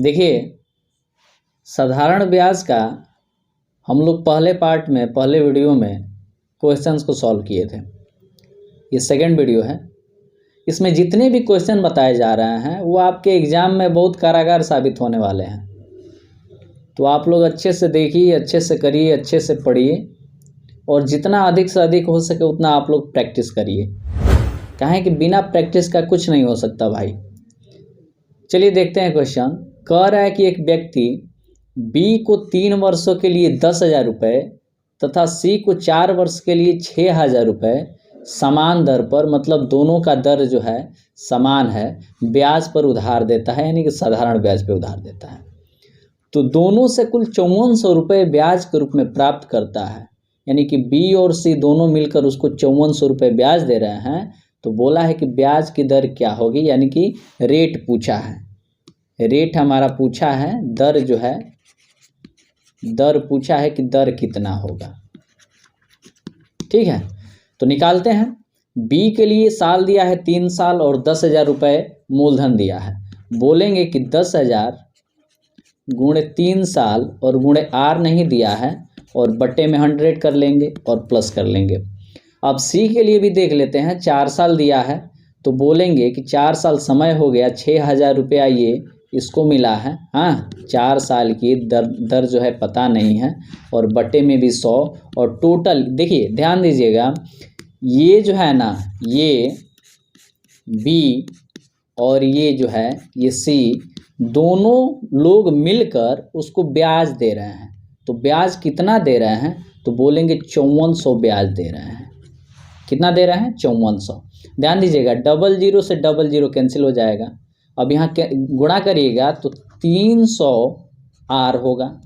देखिए, साधारण ब्याज का हम लोग पहले पार्ट में, पहले वीडियो में क्वेश्चंस को सॉल्व किए थे। ये सेकंड वीडियो है। इसमें जितने भी क्वेश्चन बताए जा रहे हैं वो आपके एग्ज़ाम में बहुत कारागार साबित होने वाले हैं। तो आप लोग अच्छे से देखिए, अच्छे से करिए, अच्छे से पढ़िए और जितना अधिक से अधिक हो सके उतना आप लोग प्रैक्टिस करिए। कहें कि बिना प्रैक्टिस का कुछ नहीं हो सकता भाई। चलिए देखते हैं क्वेश्चन। कह रहा है कि एक व्यक्ति बी को 3 वर्षों के लिए 10,000 रुपये तथा सी को 4 वर्ष के लिए 6,000 रुपये समान दर पर, मतलब दोनों का दर जो है समान है, ब्याज पर उधार देता है, यानी कि साधारण ब्याज पे उधार देता है। तो दोनों से कुल 5400 रुपये ब्याज के रूप में प्राप्त करता है, यानी कि बी और सी दोनों मिलकर उसको 5400 रुपये ब्याज दे रहे हैं। तो बोला है कि ब्याज की दर क्या होगी, यानी कि रेट पूछा है। रेट हमारा पूछा है, दर जो है दर पूछा है कि दर कितना होगा। ठीक है, तो निकालते हैं। बी के लिए साल दिया है 3 साल और 10,000 रुपये मूलधन दिया है। बोलेंगे कि 10,000 गुणे 3 साल और गुणे आर नहीं दिया है और बट्टे में 100 कर लेंगे और प्लस कर लेंगे। अब सी के लिए भी देख लेते हैं। 4 साल दिया है तो बोलेंगे कि 4 साल समय हो गया, 6,000 रुपया ये इसको मिला है। हाँ, 4 साल की दर जो है पता नहीं है और बट्टे में भी 100 और टोटल। देखिए ध्यान दीजिएगा, ये जो है ना, ये बी और ये जो है ये सी, दोनों लोग मिलकर उसको ब्याज दे रहे हैं। तो ब्याज कितना दे रहे हैं, तो बोलेंगे 5400 ब्याज दे रहे हैं। कितना दे रहे हैं, 5400। ध्यान दीजिएगा, 00 से 00 कैंसिल हो जाएगा। अब यहाँ गुणा करिएगा तो 300 आर होगा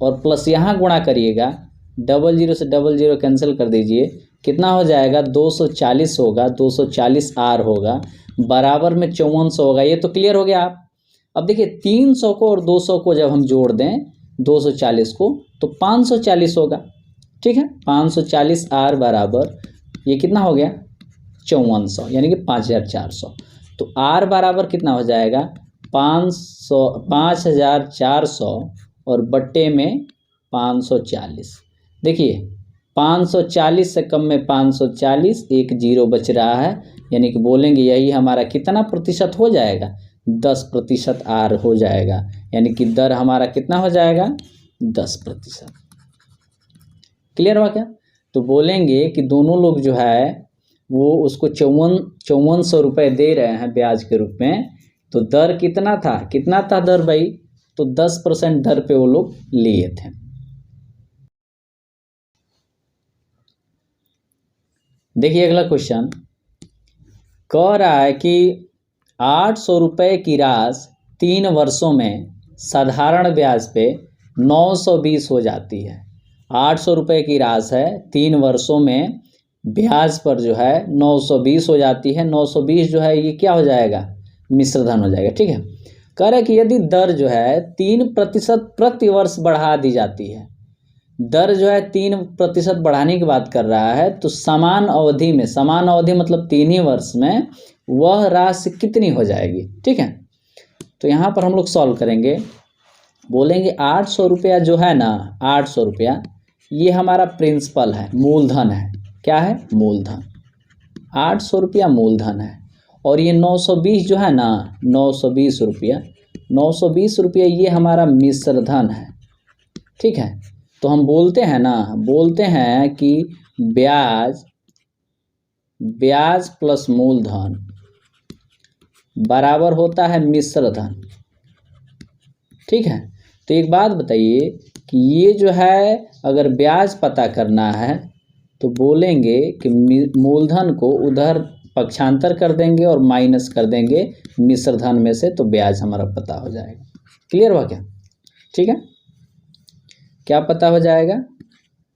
और प्लस यहाँ गुणा करिएगा, 00 से 00 कैंसिल कर दीजिए, कितना हो जाएगा, 240 होगा, 240 आर होगा, बराबर में 5400 होगा। ये तो क्लियर हो गया आप। अब देखिए 300 को और 200 को जब हम जोड़ दें, 240 को, तो 540 होगा। ठीक है, 540 आर बराबर ये कितना हो गया, 5400, यानी कि 5400। तो आर बराबर कितना हो जाएगा, 5400 और बट्टे में 540। देखिए 540 से कम में 540, एक जीरो बच रहा है, यानी कि बोलेंगे यही हमारा कितना प्रतिशत हो जाएगा, 10% आर हो जाएगा, यानी कि दर हमारा कितना हो जाएगा, 10%। क्लियर हुआ क्या? तो बोलेंगे कि दोनों लोग जो है वो उसको 5400 रुपये दे रहे हैं ब्याज के रूप में। तो दर कितना था दर भाई, तो 10% दर पे वो लोग लिए थे। देखिए अगला क्वेश्चन कह रहा है कि 800 रुपये की राशि 3 वर्षों में साधारण ब्याज पे 920 हो जाती है। 800 रुपये की राशि है, 3 वर्षों में ब्याज पर जो है 920 हो जाती है। 920 जो है ये क्या हो जाएगा, मिश्र धन हो जाएगा। ठीक है, कह रहा है कि यदि दर जो है 3% प्रति वर्ष बढ़ा दी जाती है, दर जो है 3% बढ़ाने की बात कर रहा है, तो समान अवधि में, समान अवधि मतलब 3 ही वर्ष में, वह राशि कितनी हो जाएगी। ठीक है, तो यहाँ पर हम लोग सॉल्व करेंगे। बोलेंगे 800 रुपया जो है ना, 800 रुपया ये हमारा प्रिंसिपल है, मूलधन है। क्या है, मूलधन। 800 रुपया मूलधन है और ये 920 जो है ना, 920 रुपया, 920 रुपया ये हमारा मिश्र धन है। ठीक है, तो हम बोलते हैं कि ब्याज प्लस मूलधन बराबर होता है मिश्र धन। ठीक है, तो एक बात बताइए कि ये जो है अगर ब्याज पता करना है तो बोलेंगे कि मूलधन को उधर पक्षांतर कर देंगे और माइनस कर देंगे मिश्र धन में से, तो ब्याज हमारा पता हो जाएगा। क्लियर हुआ क्या? ठीक है, क्या पता हो जाएगा,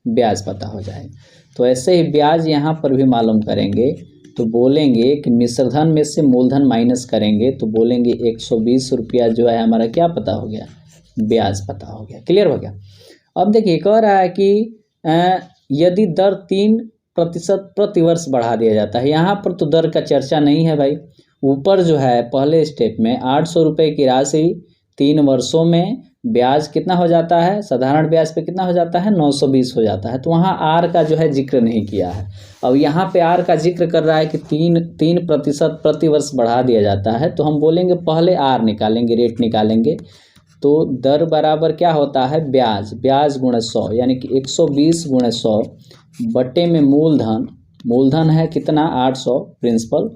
ब्याज पता हो जाएगा। तो ऐसे ही ब्याज यहाँ पर भी मालूम करेंगे। तो बोलेंगे कि मिश्र धन में से मूलधन माइनस करेंगे तो बोलेंगे 120 रुपया जो है हमारा क्या पता हो गया, ब्याज पता हो गया। क्लियर हो गया? अब देखिए कह रहा है कि यदि दर 3% प्रति वर्ष बढ़ा दिया जाता है। यहाँ पर तो दर का चर्चा नहीं है भाई। ऊपर जो है पहले स्टेप में 800 रुपये की राशि 3 वर्षों में ब्याज कितना हो जाता है, साधारण ब्याज पे कितना हो जाता है, 920 हो जाता है। तो वहाँ आर का जो है जिक्र नहीं किया है। अब यहाँ पे आर का जिक्र कर रहा है कि 3% प्रति वर्ष बढ़ा दिया जाता है। तो हम बोलेंगे पहले आर निकालेंगे, रेट निकालेंगे। तो दर बराबर क्या होता है, ब्याज गुणे 100, यानी कि 120 गुणे 100 बटे में मूलधन है कितना 800 प्रिंसिपल,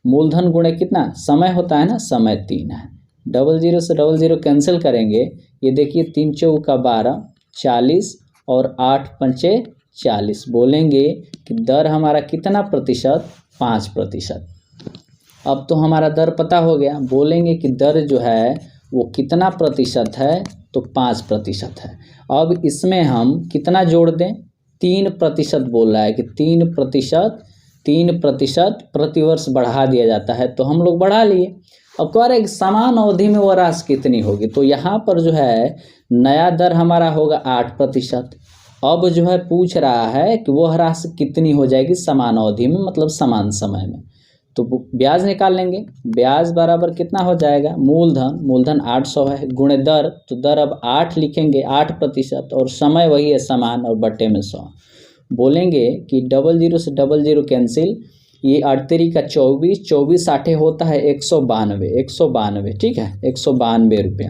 मूलधन गुणे कितना समय होता है ना, समय 3 है। 00 से 00 कैंसिल करेंगे, ये देखिए 3 चौका 12 40 और 8 पंचे 40। बोलेंगे कि दर हमारा कितना प्रतिशत, 5%। अब तो हमारा दर पता हो गया। बोलेंगे कि दर जो है वो कितना प्रतिशत है, तो 5% है। अब इसमें हम कितना जोड़ दें, 3% बोल रहा है कि 3% प्रतिवर्ष बढ़ा दिया जाता है। तो हम लोग बढ़ा लिए। अब कह रहे हैं कि समान अवधि में वह राशि कितनी होगी। तो यहाँ पर जो है नया दर हमारा होगा 8%। अब जो है पूछ रहा है कि वह राशि कितनी हो जाएगी समान अवधि में, मतलब समान समय में। तो ब्याज निकाल लेंगे। ब्याज बराबर कितना हो जाएगा, मूलधन 800 है गुणे दर, तो दर अब 8 लिखेंगे, 8% और समय वही है समान और बट्टे में 100। बोलेंगे कि 00 से 00 कैंसिल, ये 8 का 24, 24 8 होता है 192, ठीक है, 192 रुपया।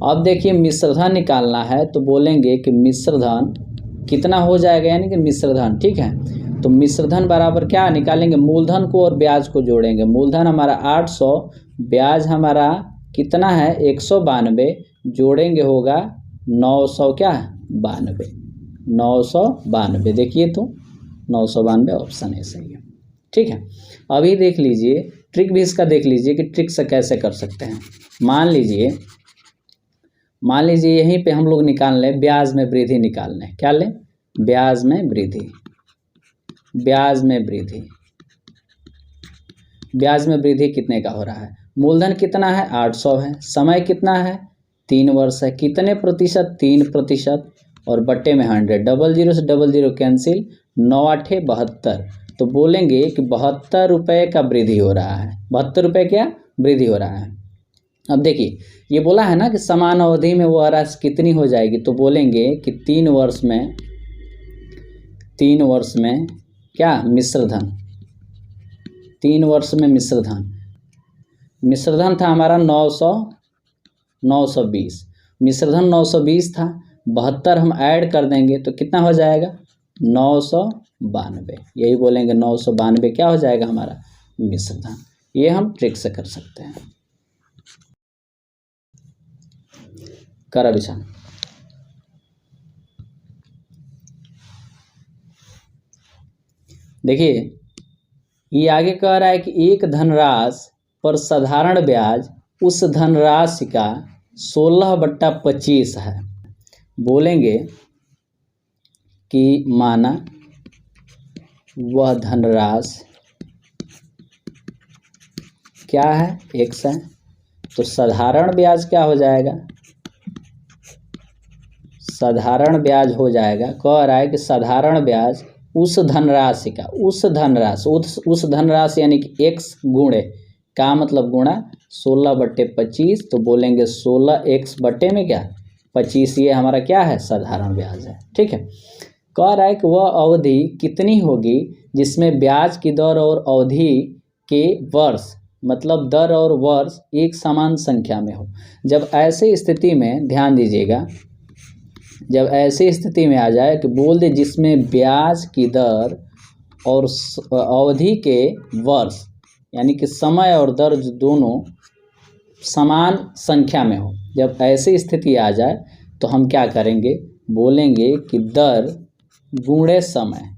अब देखिए मिश्रधन निकालना है। तो बोलेंगे कि मिश्रधन कितना हो जाएगा, यानी कि मिश्रधन, ठीक है। तो मिश्रधन बराबर क्या निकालेंगे, मूलधन को और ब्याज को जोड़ेंगे। मूलधन हमारा 800, ब्याज हमारा कितना है 192, जोड़ेंगे होगा 992। देखिए तो 992 ऑप्शन है सही है, ठीक है। अभी देख लीजिए ट्रिक भी इसका देख लीजिए कि ट्रिक से कैसे कर सकते हैं। मान लीजिए यहीं पे हम लोग निकाल लें, ब्याज में वृद्धि निकाल लें। क्या लें, ब्याज में वृद्धि कितने का हो रहा है, मूलधन कितना है 800 है, समय कितना है 3 वर्ष है, कितने प्रतिशत 3% और बट्टे में 100। 00 से 00 कैंसिल, 9 8 72। तो बोलेंगे कि 72 रुपये का वृद्धि हो रहा है, 72 रुपये क्या वृद्धि हो रहा है। अब देखिए ये बोला है ना कि समान अवधि में वो राशि कितनी हो जाएगी। तो बोलेंगे कि 3 वर्ष में क्या मिश्रधन, 3 वर्ष में मिश्रधन था हमारा 920, मिश्रधन 920 था, 72 हम ऐड कर देंगे तो कितना हो जाएगा 992। यही बोलेंगे 992 क्या हो जाएगा हमारा मिश्रधन। ये हम ट्रिक से कर सकते हैं। करा विचार। देखिए ये आगे कह रहा है कि एक धनराशि पर साधारण ब्याज उस धनराशि का 16/25 है। बोलेंगे कि माना वह धनराशि क्या है x है, तो साधारण ब्याज क्या हो जाएगा, साधारण ब्याज हो जाएगा। कह रहा है कि साधारण ब्याज उस धनराशि का, उस धनराशि यानी कि x गुणे का मतलब गुणा 16/25। तो बोलेंगे 16x बटे में क्या 25, ये हमारा क्या है साधारण ब्याज है, ठीक है। कह रहा है कि वह अवधि कितनी होगी जिसमें ब्याज की दर और अवधि के वर्ष, मतलब दर और वर्ष एक समान संख्या में हो। जब ऐसी स्थिति में ध्यान दीजिएगा, जब ऐसी स्थिति में आ जाए कि बोल दे जिसमें ब्याज की दर और अवधि के वर्ष यानी कि समय और दर दोनों समान संख्या में हो, जब ऐसी स्थिति आ जाए तो हम क्या करेंगे, बोलेंगे कि दर गुणे समय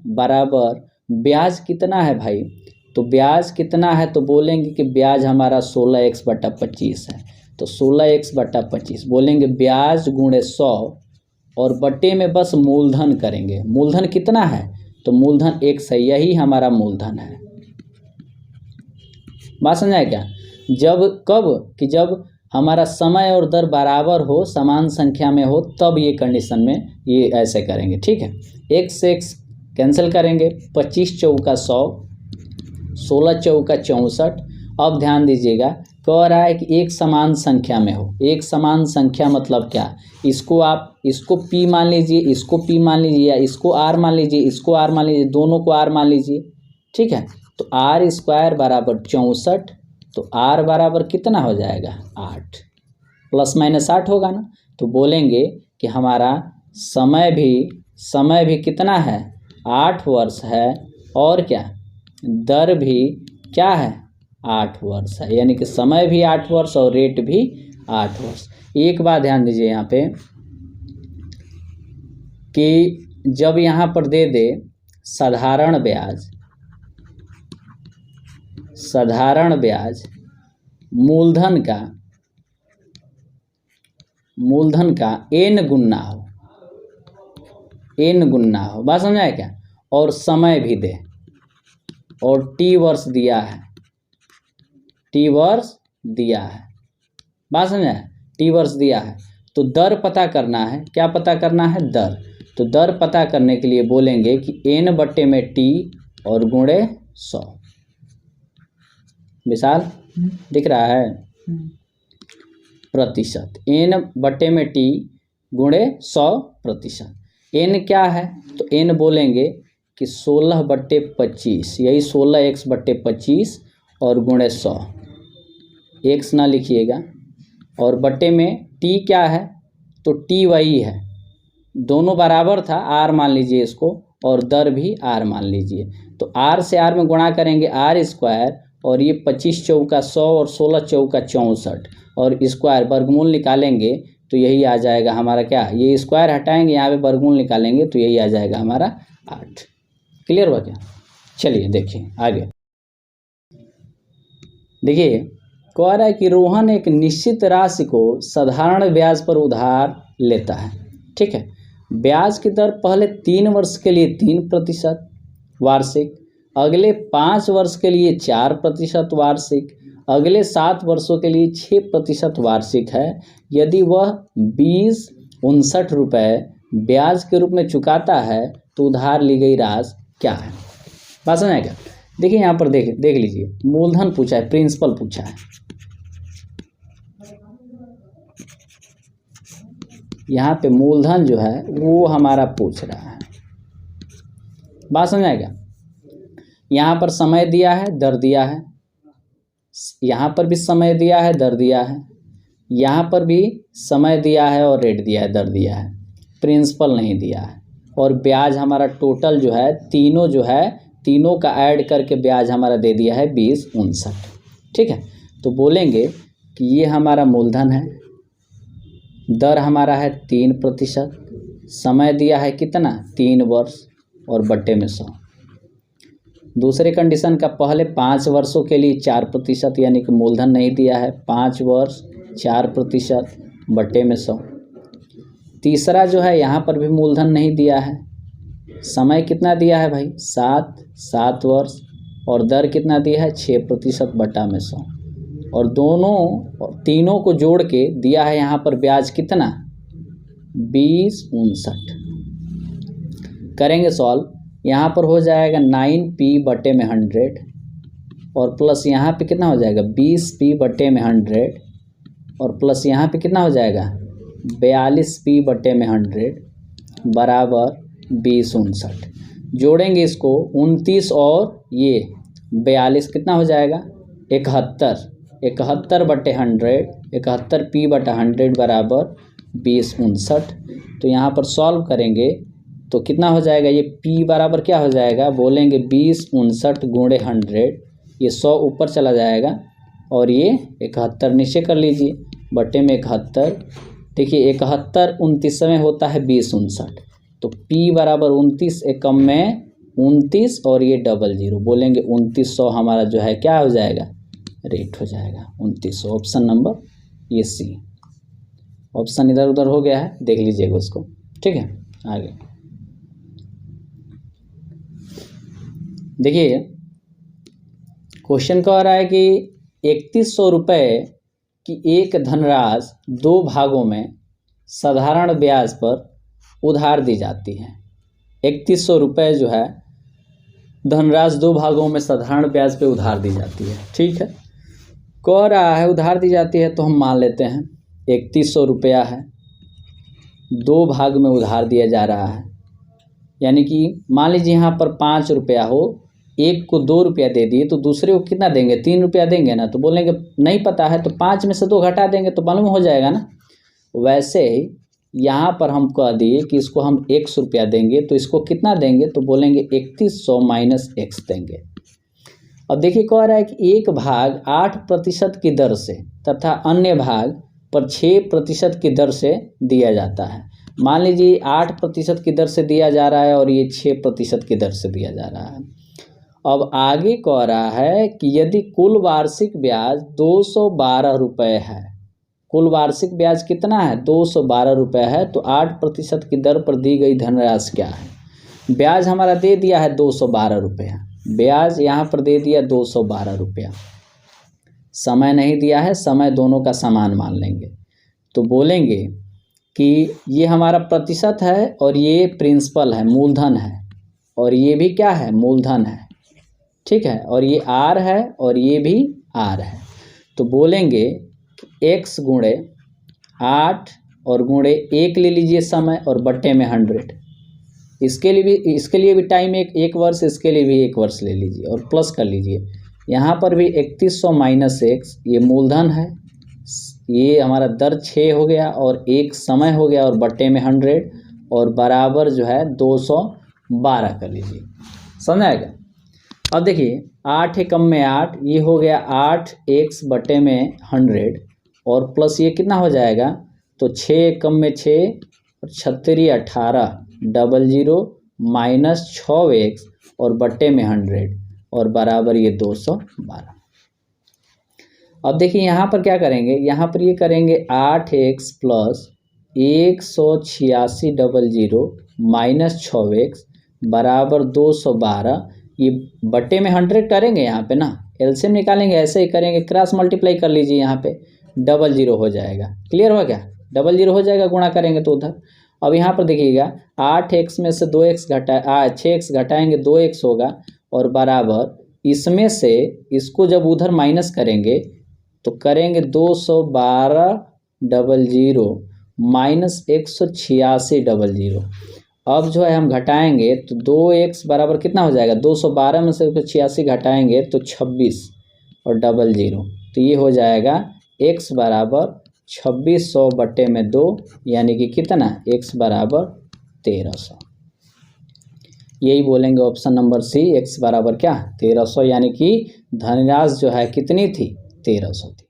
बराबर ब्याज कितना है भाई। तो ब्याज कितना है, तो बोलेंगे कि ब्याज हमारा 16x/25 है। तो 16x/25 बोलेंगे ब्याज गुणे 100 और बटे में बस मूलधन करेंगे। मूलधन कितना है, तो मूलधन x है, यही हमारा मूलधन है। बात समझाए क्या। जब हमारा समय और दर बराबर हो, समान संख्या में हो, तब ये कंडीशन में ये ऐसे करेंगे, ठीक है। x से x कैंसिल करेंगे, 25 चौका 100, 16 चौका 64। अब ध्यान दीजिएगा कह रहा है कि एक समान संख्या में हो। एक समान संख्या मतलब क्या, इसको आप इसको P मान लीजिए, इसको P मान लीजिए, या इसको R मान लीजिए, इसको R मान लीजिए, दोनों को R मान लीजिए। ठीक है, तो R स्क्वायर बराबर 64, तो R बराबर कितना हो जाएगा 8, प्लस माइनस 8 होगा ना। तो बोलेंगे कि हमारा समय भी कितना है 8 वर्ष है, और क्या दर भी क्या है 8 वर्ष है, यानी कि समय भी 8 वर्ष और रेट भी 8 वर्ष। एक बात ध्यान दीजिए यहाँ पे कि जब यहाँ पर दे दे साधारण ब्याज मूलधन का n गुना हो, बात समझाए क्या, और समय भी दे, और T वर्ष दिया है, बात समझाए, T वर्ष दिया है। तो दर पता करना है, क्या पता करना है दर। तो दर पता करने के लिए बोलेंगे कि n बट्टे में T और गुणे 100। विशाल दिख रहा है, प्रतिशत, n बट्टे में T गुणे 100%। n क्या है, तो n बोलेंगे कि 16/25, यही 16x/25 और गुणे 100, x ना लिखिएगा, और बट्टे में t क्या है, तो t वही है, दोनों बराबर था, r मान लीजिए इसको, और दर भी r मान लीजिए। तो r से r में गुणा करेंगे r स्क्वायर, और ये 25 चौका 100 और 16 चौका 64, और स्क्वायर वर्गमूल निकालेंगे तो यही आ जाएगा हमारा क्या, ये स्क्वायर हटाएंगे, यहाँ पे वर्गमूल निकालेंगे तो यही आ जाएगा हमारा 8। क्लियर हुआ क्या। चलिए देखिए आगे। देखिए कह रहा है कि रोहन एक निश्चित राशि को साधारण ब्याज पर उधार लेता है। ठीक है, ब्याज की दर पहले 3 वर्ष के लिए 3% वार्षिक, अगले 5 वर्ष के लिए 4% वार्षिक, अगले 7 वर्षों के लिए 6% वार्षिक है। यदि वह 2059 रुपये ब्याज के रूप में चुकाता है तो उधार ली गई राशि क्या है। बात समझ क्या। देखिए यहाँ पर देख लीजिए, मूलधन पूछा है, प्रिंसिपल पूछा है। यहाँ पे मूलधन जो है वो हमारा पूछ रहा है। बात समझ आएगा। यहाँ पर समय दिया है, दर दिया है, यहाँ पर भी समय दिया है, दर दिया है, यहाँ पर भी समय दिया है और रेट दिया है, दर दिया है, प्रिंसिपल नहीं दिया है। और ब्याज हमारा टोटल जो है तीनों का ऐड करके ब्याज हमारा दे दिया है 2059। ठीक है, तो बोलेंगे कि ये हमारा मूलधन है, दर हमारा है 3%, समय दिया है कितना 3 वर्ष और बट्टे में 100। दूसरे कंडीशन का पहले 5 वर्षों के लिए 4%, यानी कि मूलधन नहीं दिया है, 5 वर्ष 4% बट्टे में 100। तीसरा जो है यहाँ पर भी मूलधन नहीं दिया है, समय कितना दिया है भाई 7 वर्ष, और दर कितना दिया है 6% बटा में 100, और तीनों को जोड़ के दिया है यहाँ पर ब्याज कितना 2059। करेंगे सॉल्व, यहाँ पर हो जाएगा 9p बटे में 100, और प्लस यहाँ पे कितना हो जाएगा 20p बटे में 100, और प्लस यहाँ पे कितना हो जाएगा 42p बटे में 100 बराबर 2059। जोड़ेंगे इसको 29 और ये 42 कितना हो जाएगा 71 बटे 100, 71p बटा 100 बराबर 2059। तो यहाँ पर सॉल्व करेंगे तो कितना हो जाएगा, ये p बराबर क्या हो जाएगा, बोलेंगे 2059 गुणे 100, ये 100 ऊपर चला जाएगा और ये 71 नीचे कर लीजिए बटे में 71। देखिए 71 29 में होता है 2059, तो p बराबर 29 एकम में 29 और ये 00, बोलेंगे 2900 हमारा जो है क्या हो जाएगा रेट हो जाएगा 2900। ऑप्शन नंबर ये सी। ऑप्शन इधर उधर हो गया है, देख लीजिएगा उसको। ठीक है, आगे देखिए क्वेश्चन कह रहा है कि 3100 रुपये की एक धनराशि 2 भागों में साधारण ब्याज पर उधार दी जाती है। 3100 रुपये जो है धनराशि 2 भागों में साधारण ब्याज पे उधार दी जाती है। ठीक है, कह रहा है उधार दी जाती है, तो हम मान लेते हैं 3100 रुपया है, 2 भाग में उधार दिया जा रहा है। यानी कि मान लीजिए यहाँ पर 5 रुपया हो, एक को 2 रुपया दे दिए तो दूसरे को कितना देंगे, 3 रुपया देंगे ना। तो बोलेंगे नहीं पता है तो 5 में से 2 घटा देंगे तो मालूम हो जाएगा ना। वैसे ही यहाँ पर हम कह दिए कि इसको हम 100 रुपया देंगे, तो इसको कितना देंगे, तो बोलेंगे 3100 माइनस x देंगे। अब देखिए कह रहा है कि एक भाग 8% की दर से तथा अन्य भाग पर 6% की दर से दिया जाता है। मान लीजिए 8% की दर से दिया जा रहा है और ये 6% की दर से दिया जा रहा है। अब आगे कह रहा है कि यदि कुल वार्षिक ब्याज 212 रुपये है, कुल वार्षिक ब्याज कितना है, 212 रुपये है, तो 8% की दर पर दी गई धनराशि क्या है। ब्याज हमारा दे दिया है 212 रुपया, ब्याज यहाँ पर दे दिया 212 रुपया, समय नहीं दिया है, समय दोनों का समान मान लेंगे। तो बोलेंगे कि ये हमारा प्रतिशत है और ये प्रिंसिपल है, मूलधन है, और ये भी क्या है, मूलधन है, ठीक है, और ये आर है और ये भी आर है। तो बोलेंगे x गुणे 8 और गुणे 1 ले लीजिए समय और बट्टे में 100। इसके लिए भी टाइम एक वर्ष, इसके लिए भी 1 वर्ष ले लीजिए और प्लस कर लीजिए। यहाँ पर भी 3100 माइनस x, ये मूलधन है, ये हमारा दर 6 हो गया और 1 समय हो गया और बट्टे में 100 और बराबर जो है 212 कर लीजिए। समझ आएगा। अब देखिए 8 कम में 8, ये हो गया 8x बटे में 100 और प्लस ये कितना हो जाएगा, तो 6 कम में 6 और 36 18 00 माइनस 6x और बट्टे में 100 और बराबर ये 212। अब देखिए यहाँ पर क्या करेंगे, यहाँ पर ये करेंगे 8x प्लस 18600 माइनस 6x बराबर 212। ये बट्टे में 100 करेंगे, यहाँ पे ना एलसीएम निकालेंगे, ऐसे ही करेंगे, क्रॉस मल्टीप्लाई कर लीजिए, यहाँ पे 00 हो जाएगा। क्लियर हो गया, 00 हो जाएगा, गुणा करेंगे तो उधर। अब यहाँ पर देखिएगा 8x में से 2x 6x घटाएंगे 2x होगा और बराबर इसमें से इसको जब उधर माइनस करेंगे तो करेंगे 212 माइनस 186 अब जो है हम घटाएंगे तो 2x बराबर कितना हो जाएगा, 212 में से 186 घटाएंगे तो 26 और 00, तो ये हो जाएगा x बराबर 2600 बटे में 2, यानी कि कितना, x बराबर 1300। यही बोलेंगे ऑप्शन नंबर सी, x बराबर क्या, 1300, यानी कि धनराशि जो है कितनी थी, 1300 थी।